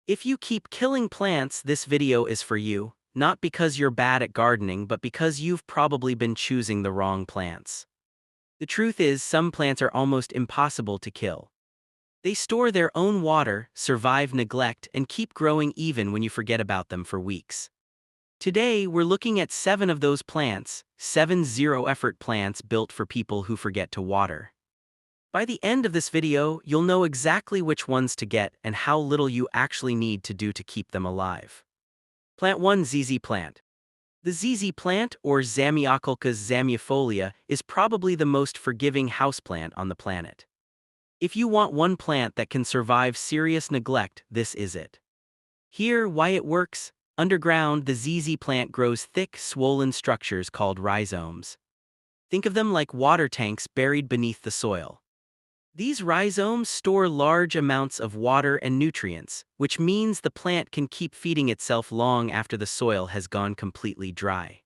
If you keep killing plants, this video is for you, not because you're bad at gardening, but because you've probably been choosing the wrong plants. The truth is, some plants are almost impossible to kill. They store their own water, survive neglect, and keep growing even when you forget about them for weeks. Today, we're looking at 7 of those plants, 7 zero-effort plants built for people who forget to water. By the end of this video, you'll know exactly which ones to get and how little you actually need to do to keep them alive. Plant 1. ZZ Plant. The ZZ plant, or Zamioculcas zamiifolia, is probably the most forgiving houseplant on the planet. If you want one plant that can survive serious neglect, this is it. Here, why it works. Underground, the ZZ plant grows thick, swollen structures called rhizomes. Think of them like water tanks buried beneath the soil. These rhizomes store large amounts of water and nutrients, which means the plant can keep feeding itself long after the soil has gone completely dry.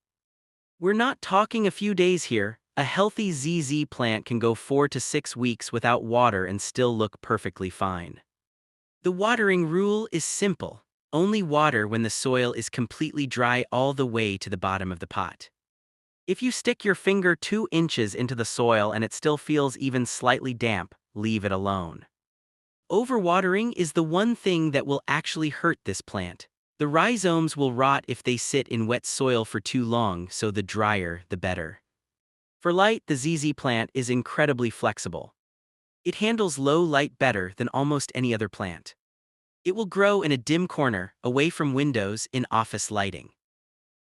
We're not talking a few days here. A healthy ZZ plant can go 4 to 6 weeks without water and still look perfectly fine. The watering rule is simple. Only water when the soil is completely dry all the way to the bottom of the pot. If you stick your finger 2 inches into the soil and it still feels even slightly damp, leave it alone. Overwatering is the one thing that will actually hurt this plant. The rhizomes will rot if they sit in wet soil for too long, so the drier, the better. For light, the ZZ plant is incredibly flexible. It handles low light better than almost any other plant. It will grow in a dim corner, away from windows, in office lighting.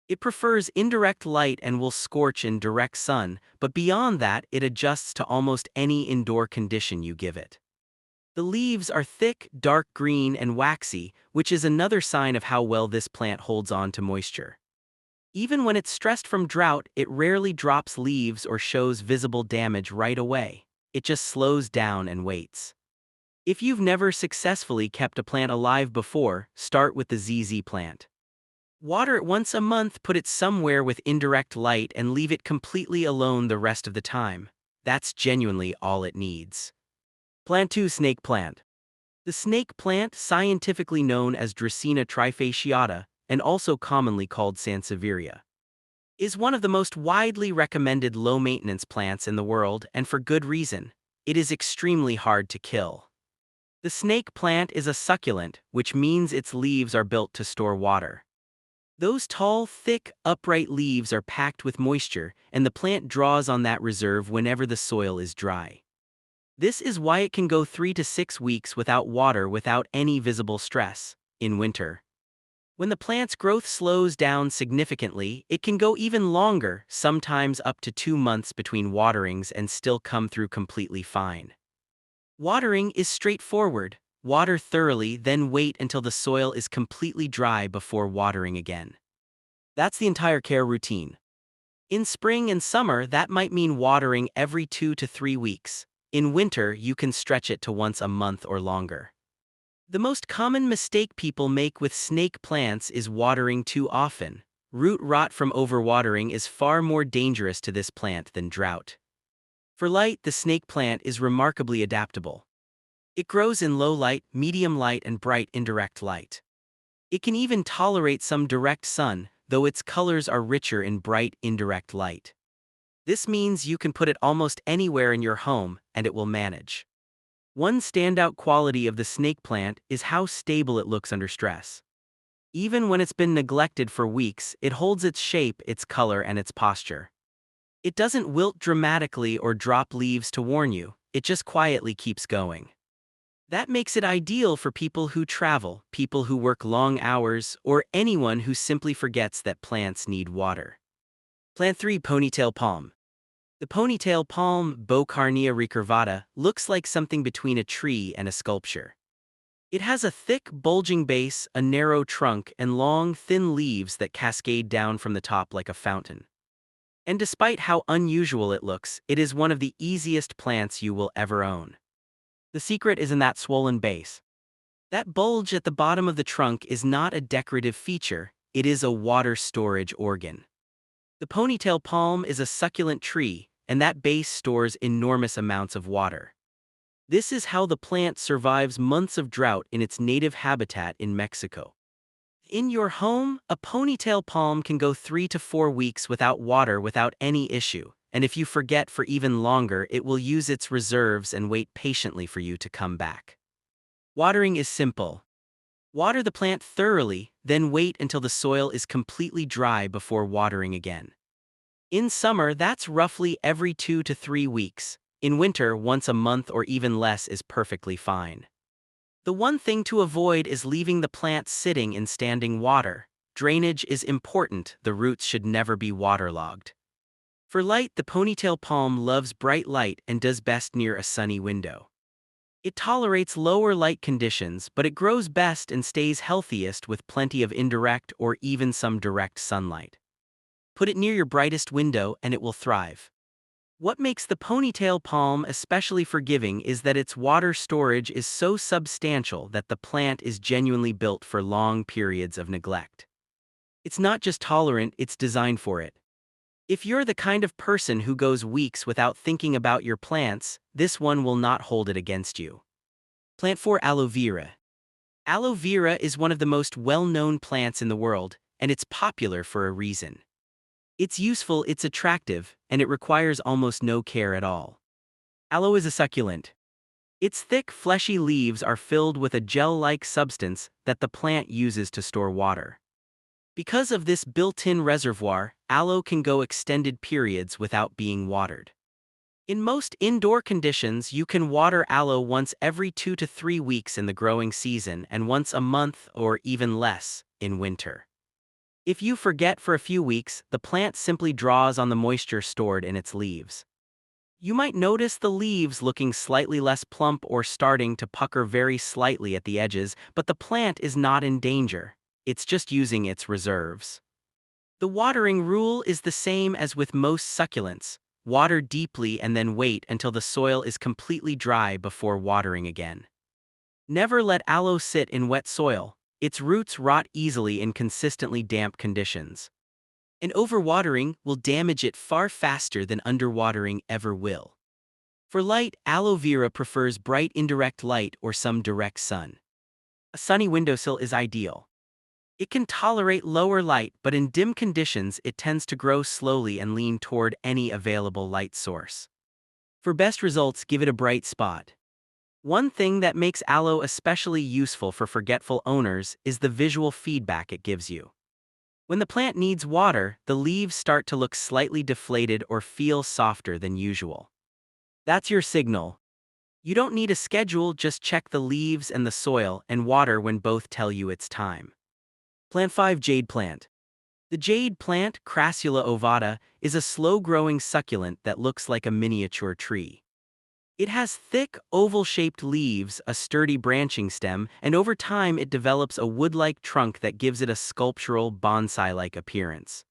It prefers indirect light and will scorch in direct sun, but beyond that, it adjusts to almost any indoor condition you give it. The leaves are thick, dark green, and waxy, which is another sign of how well this plant holds on to moisture. Even when it's stressed from drought, it rarely drops leaves or shows visible damage right away. It just slows down and waits. If you've never successfully kept a plant alive before, start with the ZZ plant. Water it once a month, put it somewhere with indirect light, and leave it completely alone the rest of the time. That's genuinely all it needs. Plant 2. Snake Plant. The snake plant, scientifically known as Dracaena trifasciata, and also commonly called Sansevieria, is one of the most widely recommended low-maintenance plants in the world, and for good reason. It is extremely hard to kill. The snake plant is a succulent, which means its leaves are built to store water. Those tall, thick, upright leaves are packed with moisture, and the plant draws on that reserve whenever the soil is dry. This is why it can go 3 to 6 weeks without water without any visible stress. In winter, when the plant's growth slows down significantly, it can go even longer, sometimes up to 2 months between waterings, and still come through completely fine. Watering is straightforward. Water thoroughly, then wait until the soil is completely dry before watering again. That's the entire care routine. In spring and summer, that might mean watering every 2 to 3 weeks. In winter, you can stretch it to once a month or longer. The most common mistake people make with snake plants is watering too often. Root rot from overwatering is far more dangerous to this plant than drought. For light, the snake plant is remarkably adaptable. It grows in low light, medium light, and bright indirect light. It can even tolerate some direct sun, though its colors are richer in bright indirect light. This means you can put it almost anywhere in your home, and it will manage. One standout quality of the snake plant is how stable it looks under stress. Even when it's been neglected for weeks, it holds its shape, its color, and its posture. It doesn't wilt dramatically or drop leaves to warn you, it just quietly keeps going. That makes it ideal for people who travel, people who work long hours, or anyone who simply forgets that plants need water. Plant 3. Ponytail Palm. The ponytail palm, Bocarnia recurvata, looks like something between a tree and a sculpture. It has a thick, bulging base, a narrow trunk, and long, thin leaves that cascade down from the top like a fountain. And despite how unusual it looks, it is one of the easiest plants you will ever own. The secret is in that swollen base. That bulge at the bottom of the trunk is not a decorative feature, it is a water storage organ. The ponytail palm is a succulent tree, and that base stores enormous amounts of water. This is how the plant survives months of drought in its native habitat in Mexico. In your home, a ponytail palm can go 3 to 4 weeks without water without any issue, and if you forget for even longer, it will use its reserves and wait patiently for you to come back. Watering is simple. Water the plant thoroughly, then wait until the soil is completely dry before watering again. In summer, that's roughly every 2 to 3 weeks. In winter, once a month or even less is perfectly fine. The one thing to avoid is leaving the plant sitting in standing water. Drainage is important, the roots should never be waterlogged. For light, the ponytail palm loves bright light and does best near a sunny window. It tolerates lower light conditions, but it grows best and stays healthiest with plenty of indirect or even some direct sunlight. Put it near your brightest window and it will thrive. What makes the ponytail palm especially forgiving is that its water storage is so substantial that the plant is genuinely built for long periods of neglect. It's not just tolerant, it's designed for it. If you're the kind of person who goes weeks without thinking about your plants, this one will not hold it against you. Plant 4. Aloe Vera. Aloe vera is one of the most well-known plants in the world, and it's popular for a reason. It's useful, it's attractive, and it requires almost no care at all. Aloe is a succulent. Its thick, fleshy leaves are filled with a gel-like substance that the plant uses to store water. Because of this built-in reservoir, aloe can go extended periods without being watered. In most indoor conditions, you can water aloe once every 2 to 3 weeks in the growing season and once a month or even less in winter. If you forget for a few weeks, the plant simply draws on the moisture stored in its leaves. You might notice the leaves looking slightly less plump or starting to pucker very slightly at the edges, but the plant is not in danger. It's just using its reserves. The watering rule is the same as with most succulents. Water deeply and then wait until the soil is completely dry before watering again. Never let aloe sit in wet soil. Its roots rot easily in consistently damp conditions. And overwatering will damage it far faster than underwatering ever will. For light, aloe vera prefers bright indirect light or some direct sun. A sunny windowsill is ideal. It can tolerate lower light, but in dim conditions it tends to grow slowly and lean toward any available light source. For best results, give it a bright spot. One thing that makes aloe especially useful for forgetful owners is the visual feedback it gives you. When the plant needs water, the leaves start to look slightly deflated or feel softer than usual. That's your signal. You don't need a schedule, just check the leaves and the soil and water when both tell you it's time. Plant 5. Jade Plant. The jade plant, Crassula ovata, is a slow-growing succulent that looks like a miniature tree. It has thick, oval-shaped leaves, a sturdy branching stem, and over time it develops a wood-like trunk that gives it a sculptural, bonsai-like appearance.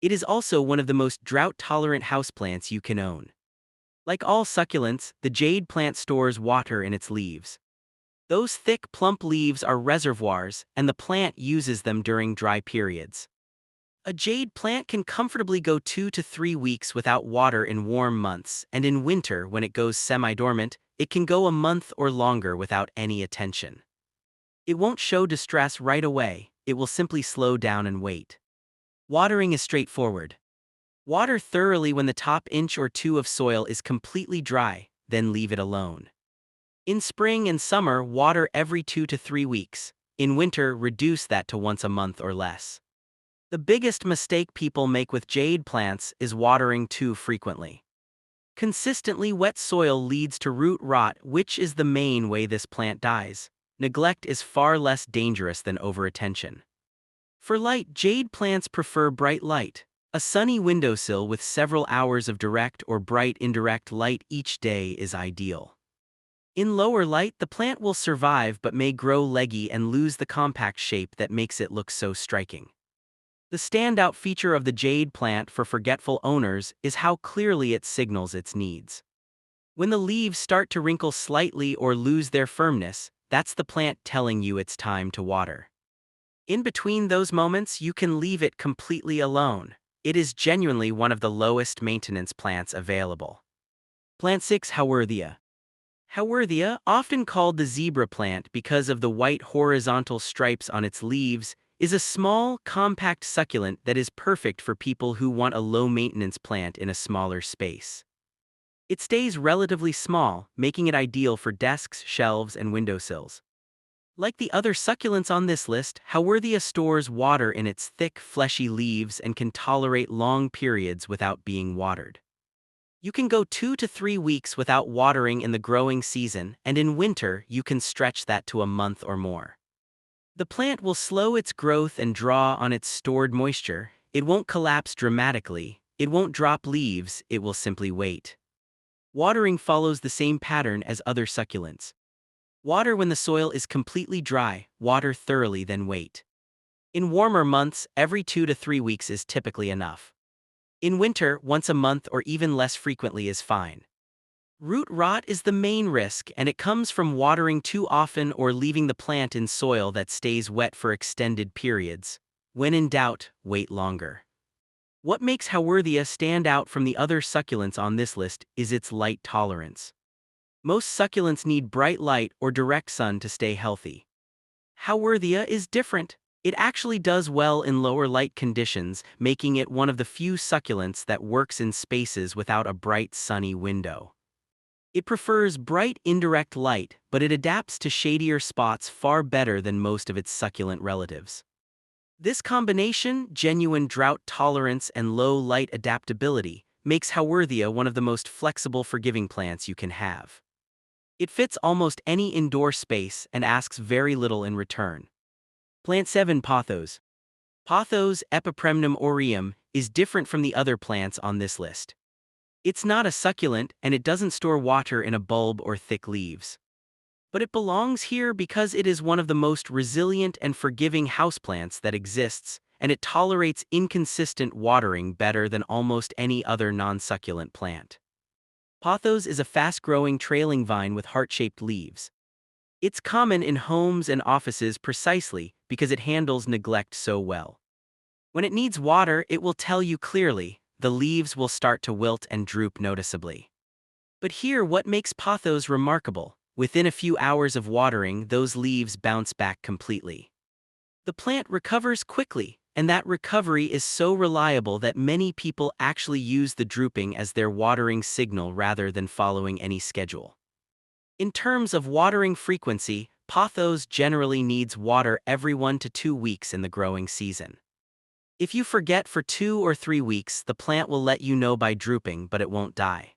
It is also one of the most drought-tolerant houseplants you can own. Like all succulents, the jade plant stores water in its leaves. Those thick, plump leaves are reservoirs, and the plant uses them during dry periods. A jade plant can comfortably go 2 to 3 weeks without water in warm months, and in winter, when it goes semi-dormant, it can go a month or longer without any attention. It won't show distress right away, it will simply slow down and wait. Watering is straightforward. Water thoroughly when the top inch or two of soil is completely dry, then leave it alone. In spring and summer, water every 2 to 3 weeks. In winter, reduce that to once a month or less. The biggest mistake people make with jade plants is watering too frequently. Consistently wet soil leads to root rot, which is the main way this plant dies. Neglect is far less dangerous than overattention. For light, jade plants prefer bright light. A sunny windowsill with several hours of direct or bright indirect light each day is ideal. In lower light, the plant will survive but may grow leggy and lose the compact shape that makes it look so striking. The standout feature of the jade plant for forgetful owners is how clearly it signals its needs. When the leaves start to wrinkle slightly or lose their firmness, that's the plant telling you it's time to water. In between those moments, you can leave it completely alone. It is genuinely one of the lowest maintenance plants available. Plant 6. Haworthia. Haworthia, often called the zebra plant because of the white horizontal stripes on its leaves, is a small, compact succulent that is perfect for people who want a low-maintenance plant in a smaller space. It stays relatively small, making it ideal for desks, shelves, and windowsills. Like the other succulents on this list, Haworthia stores water in its thick, fleshy leaves and can tolerate long periods without being watered. You can go 2 to 3 weeks without watering in the growing season, and in winter, you can stretch that to a month or more. The plant will slow its growth and draw on its stored moisture. It won't collapse dramatically. It won't drop leaves. It will simply wait. Watering follows the same pattern as other succulents. Water when the soil is completely dry, water thoroughly, then wait. In warmer months, every 2 to 3 weeks is typically enough. In winter, once a month or even less frequently is fine. Root rot is the main risk, and it comes from watering too often or leaving the plant in soil that stays wet for extended periods. When in doubt, wait longer. What makes Haworthia stand out from the other succulents on this list is its light tolerance. Most succulents need bright light or direct sun to stay healthy. Haworthia is different. It actually does well in lower light conditions, making it one of the few succulents that works in spaces without a bright sunny window. It prefers bright indirect light, but it adapts to shadier spots far better than most of its succulent relatives. This combination, genuine drought tolerance and low light adaptability, makes Haworthia one of the most flexible forgiving plants you can have. It fits almost any indoor space and asks very little in return. Plant 7. Pothos. Pothos Epipremnum aureum is different from the other plants on this list. It's not a succulent and it doesn't store water in a bulb or thick leaves. But it belongs here because it is one of the most resilient and forgiving houseplants that exists, and it tolerates inconsistent watering better than almost any other non-succulent plant. Pothos is a fast-growing trailing vine with heart-shaped leaves. It's common in homes and offices precisely because it handles neglect so well. When it needs water, it will tell you clearly. The leaves will start to wilt and droop noticeably. But here, what makes Pothos remarkable: within a few hours of watering, those leaves bounce back completely. The plant recovers quickly, and that recovery is so reliable that many people actually use the drooping as their watering signal rather than following any schedule. In terms of watering frequency, Pothos generally needs water every 1 to 2 weeks in the growing season. If you forget for 2 or 3 weeks, the plant will let you know by drooping, but it won't die.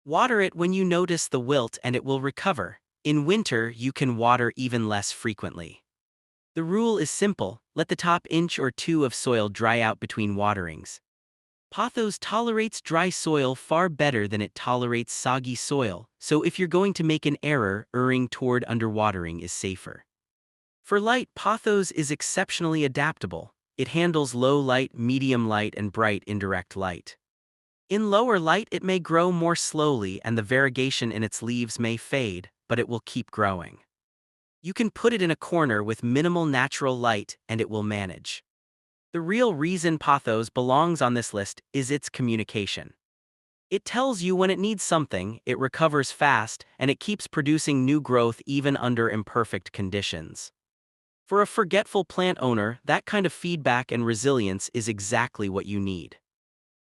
Water it when you notice the wilt and it will recover. In winter, you can water even less frequently. The rule is simple: let the top inch or 2 of soil dry out between waterings. Pothos tolerates dry soil far better than it tolerates soggy soil, so if you're going to make an error, erring toward underwatering is safer. For light, Pothos is exceptionally adaptable. It handles low light, medium light, and bright indirect light. In lower light, it may grow more slowly and the variegation in its leaves may fade, but it will keep growing. You can put it in a corner with minimal natural light and it will manage. The real reason Pothos belongs on this list is its communication. It tells you when it needs something, it recovers fast, and it keeps producing new growth even under imperfect conditions. For a forgetful plant owner, that kind of feedback and resilience is exactly what you need.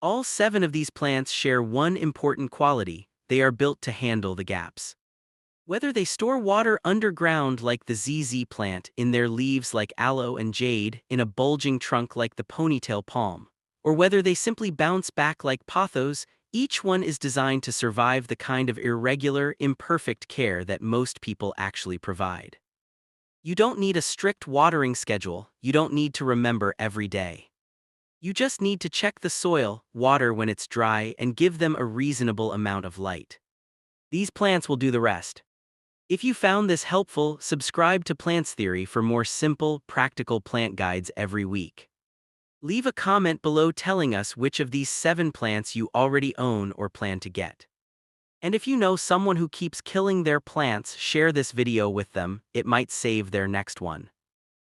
All 7 of these plants share one important quality: they are built to handle the gaps. Whether they store water underground like the ZZ plant, in their leaves like aloe and jade, in a bulging trunk like the Ponytail Palm, or whether they simply bounce back like Pothos, each one is designed to survive the kind of irregular, imperfect care that most people actually provide. You don't need a strict watering schedule. You don't need to remember every day. You just need to check the soil, water when it's dry, and give them a reasonable amount of light. These plants will do the rest. If you found this helpful, subscribe to Plants Theory for more simple, practical plant guides every week. Leave a comment below telling us which of these 7 plants you already own or plan to get. And if you know someone who keeps killing their plants, share this video with them. It might save their next one.